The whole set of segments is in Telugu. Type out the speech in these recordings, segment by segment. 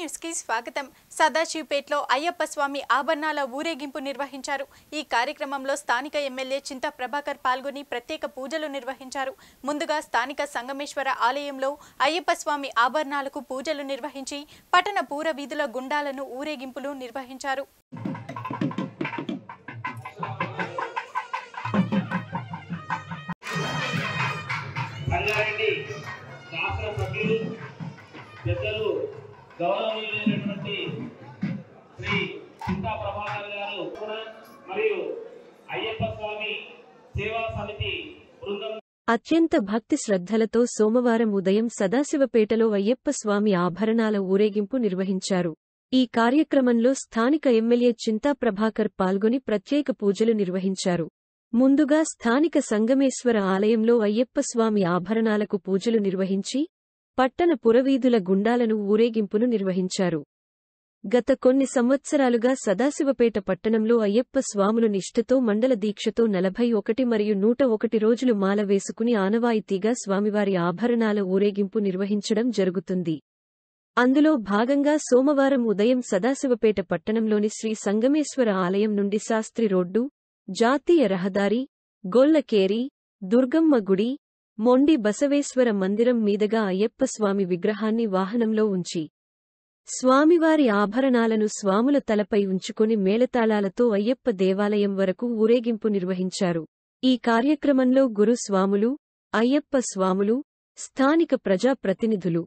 న్యూస్ కి స్వాగతం. సదాశివపేటలో అయ్యప్ప స్వామి ఆభరణాల ఊరేగింపు నిర్వహించారు. ఈ కార్యక్రమంలో స్థానిక ఎమ్మెల్యే చింతా ప్రభాకర్ పాల్గొని ప్రత్యేక పూజలు నిర్వహించారు. ముందుగా స్థానిక సంగమేశ్వర ఆలయంలో అయ్యప్ప స్వామి ఆభరణాలకు పూజలు నిర్వహించి పట్టణ పూర వీధుల గుండాలను ఊరేగింపులు నిర్వహించారు. పెద్దలు గౌరవనీయులైనటువంటి శ్రీ చింతా ప్రభాకర్ గారు మరియు అయ్యప్ప స్వామి సేవా సమితి బృందం అత్యంత భక్తి శ్రద్ధలతో సోమవారం ఉదయం సదాశివపేటలో అయ్యప్ప స్వామి ఆభరణాల ఊరేగింపు నిర్వహించారు. ఈ కార్యక్రమంలో స్థానిక ఎమ్మెల్యే చింతా ప్రభాకర్ పాల్గొని ప్రత్యేక పూజలు నిర్వహించారు. ముందుగా స్థానిక సంగమేశ్వర ఆలయంలో అయ్యప్ప స్వామి ఆభరణాలకు పూజలు నిర్వహించి పట్టణ పురవీధుల గుండాలను ఊరేగింపును నిర్వహించారు. గత కొన్ని సంవత్సరాలుగా సదాశివపేట పట్టణంలో అయ్యప్ప స్వాములు నిష్ఠతో మండల దీక్షతో 41 మరియు 101 రోజులు మాల వేసుకుని ఆనవాయితీగా స్వామివారి ఆభరణాల ఊరేగింపు నిర్వహించడం జరుగుతుంది. అందులో భాగంగా సోమవారం ఉదయం సదాశివపేట పట్టణంలోని శ్రీ సంగమేశ్వర ఆలయం నుండి శాస్త్రి రోడ్డు, జాతీయ రహదారి, గొల్లకేరి, దుర్గమ్మ గుడి, మొండి బసవేశ్వర మందిరం మీదుగా అయ్యప్ప స్వామి విగ్రహాన్ని వాహనంలో ఉంచి స్వామివారి ఆభరణాలను స్వాముల తలపై ఉంచుకొని మేళతాళాలతో అయ్యప్ప దేవాలయం వరకు ఊరేగింపు నిర్వహించారు. ఈ కార్యక్రమంలో గురు స్వాములు, అయ్యప్ప స్వాములు, స్థానిక ప్రజా ప్రతినిధులు,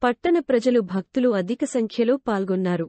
పట్టణ ప్రజలు భక్తులు అధిక సంఖ్యలో పాల్గొన్నారు.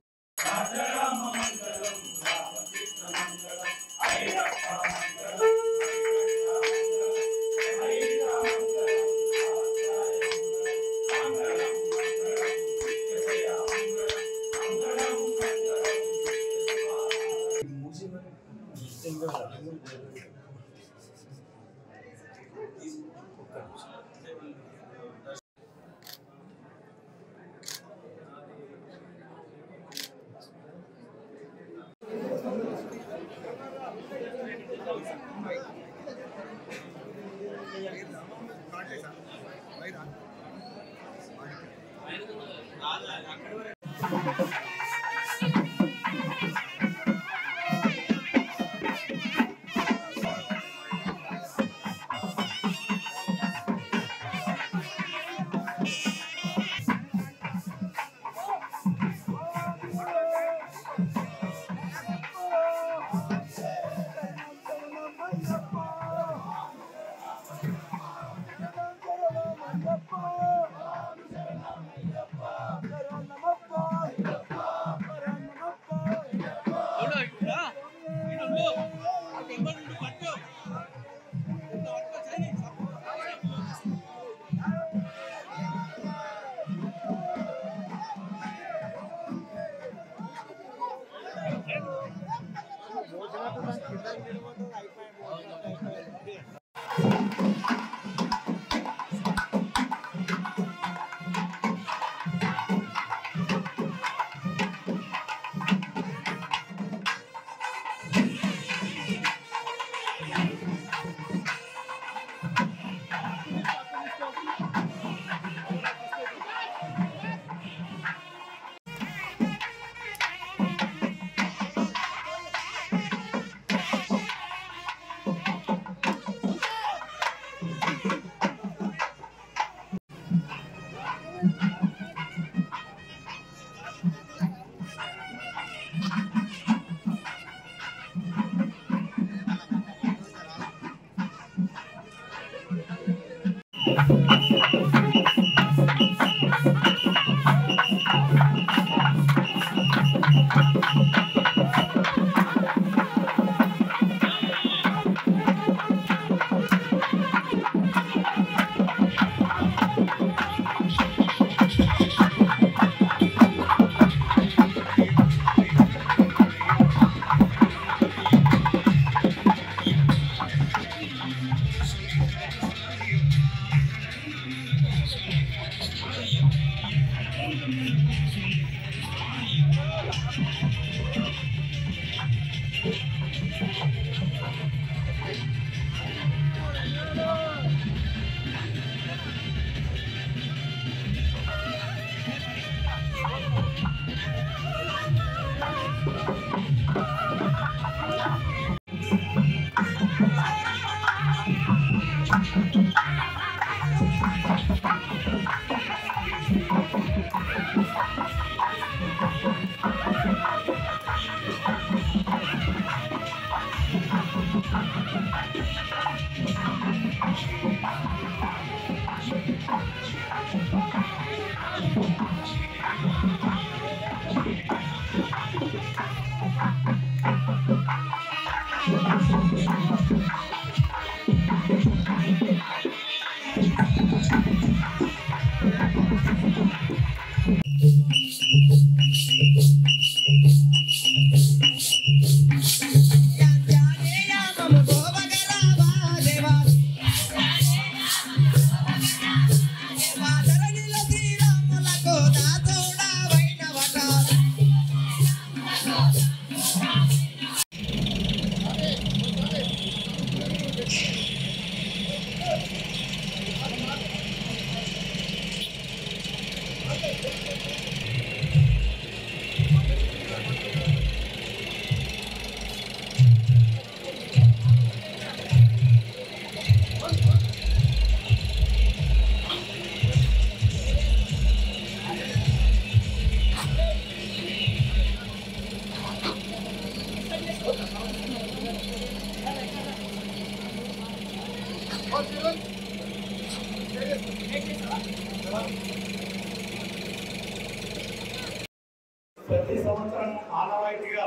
ప్రతి సంవత్సరం ఆనవాయితీగా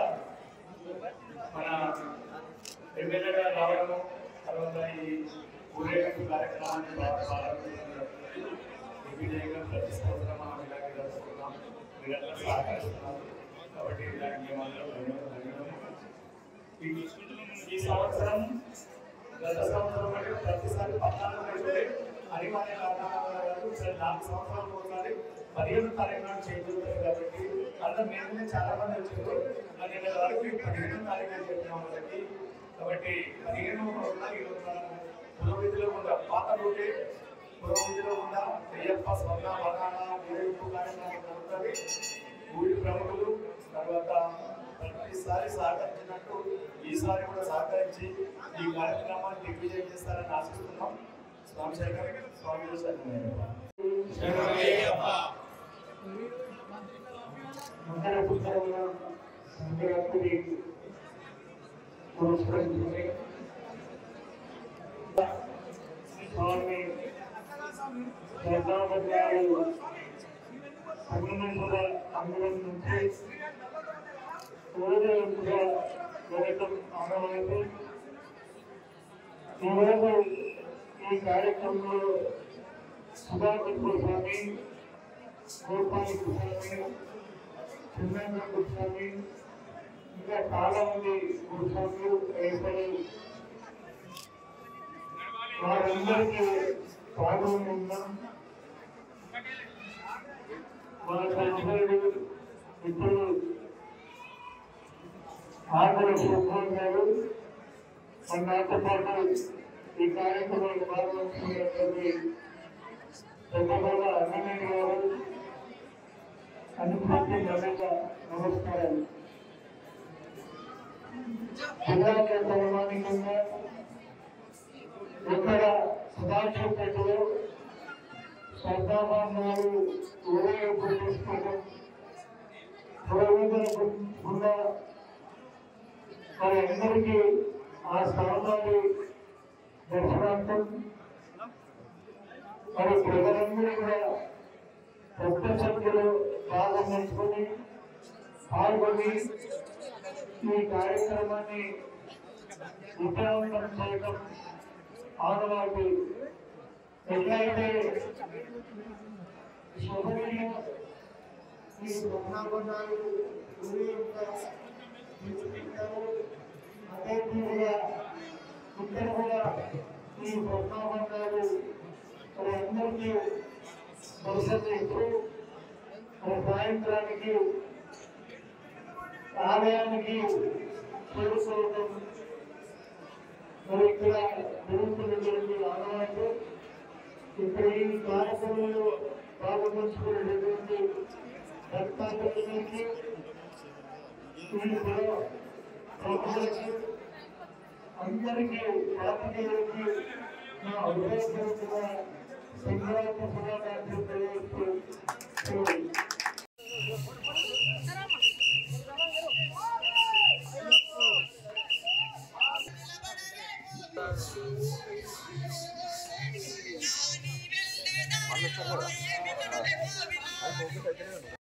మన ఎమ్మెల్యేగా రావడము, తర్వాత ఈ ఊరేగింపు కార్యక్రమాన్ని దిగ్విజయంగా ప్రతి సంవత్సరం మనం ఇలాగే జరుపుకుంటున్నాం. మీరంతా సహకరిస్తున్నాం కాబట్టి దానికి ఈ సంవత్సరం గత సంవత్సరం కంటే ప్రతిసారి 14 అనివార్య కారణాల వల్ల 4 సంవత్సరాలకు ఒకసారి 15వ తారీఖు నాడు చేయించుకుంటారు కాబట్టి అందులో మేమే చాలా మంది వచ్చారు. నేను వరకు 15వ తారీఖు అని చెప్పినాం వాళ్ళకి. కాబట్టి 15వ రోజున ఈ రోజు పురోగతిలో ఉన్న పాత రోజే పురోగతిలో ఉన్న అయ్యప్ప స్వర్ణ వర్ణాల ఊరేగింపు కార్యక్రమం జరుగుతుంది. ఊరి ప్రముఖులు తర్వాత ప్రతిసారి సహకరించినట్టు ఈసారి కూడా సహకరించి ఈ కార్యక్రమాన్ని దిగ్విజయం చేస్తారని ఆశిస్తున్నాం. స్వామి శంకర్ స్వామి మంగళ పుస్తకంలో సంక్రాంతిని పురస్కరించుకుని స్వామి శ్రద్ధాభద్రాలు సంగమేశ్వర అంగుళం నుంచి ఊరేగింపుగా జరగడం ఆనవాయితీ. ఈరోజు ఈ కార్యక్రమంలో సుధాకర్ స్వామి, గోపాల్ స్వామి, చిన్నంగా స్వామి, ఇంకా చాలా మంది గురుస్వాములు ఏర్పడి వారందరికీ పాల్గొన్నాం. మన సభ్యులు ఇప్పుడు ఆంధ్ర సుబ్రహ్మణ్యం గారు నాతో పాటు ఈ కార్యక్రమంలో పాల్గొంటున్నటువంటి పెద్దగోడ అన్నమయ్య గారు అనుభూతి నమస్కారం. జిల్లా కేంద్రంగా ఇక్కడ సదాశివపేటలో శ్రద్ధాభావనాలు ఊరేగింపు తీసుకోవడం పురోగతిలో మరి అందరికీ ఆ స్థానాన్ని దర్శనార్థం మరి ప్రజలందరూ కూడా పెద్ద సంఖ్యలో పాల్గొని ఈ కార్యక్రమాన్ని విజయవంతం చేయడం ఆనవాయితీ. ఎట్లయితే శుభ్రంగా ఈ బ్రహ్మాండాలు అదే తీరుగా ఇక్కడ కూడా ఈ బ్రహ్మాండాలు అందరికీ దర్శనమిస్తూ సాయంత్రానికి ఆలయానికి చేరుకోవడం మరి ఇక్కడ జరుగుతున్నటువంటి ఆనవాయితీ. ఇక్కడ ఈ కార్యక్రమంలో పాల్గొంచుకునేటువంటి భక్తాదులకి ప్రజలకి అందరికీ పాత్రికేయులకి నా హృదయపూర్వక సంక్రాంతి శుభాకాంక్షలు తెలియజేస్తూ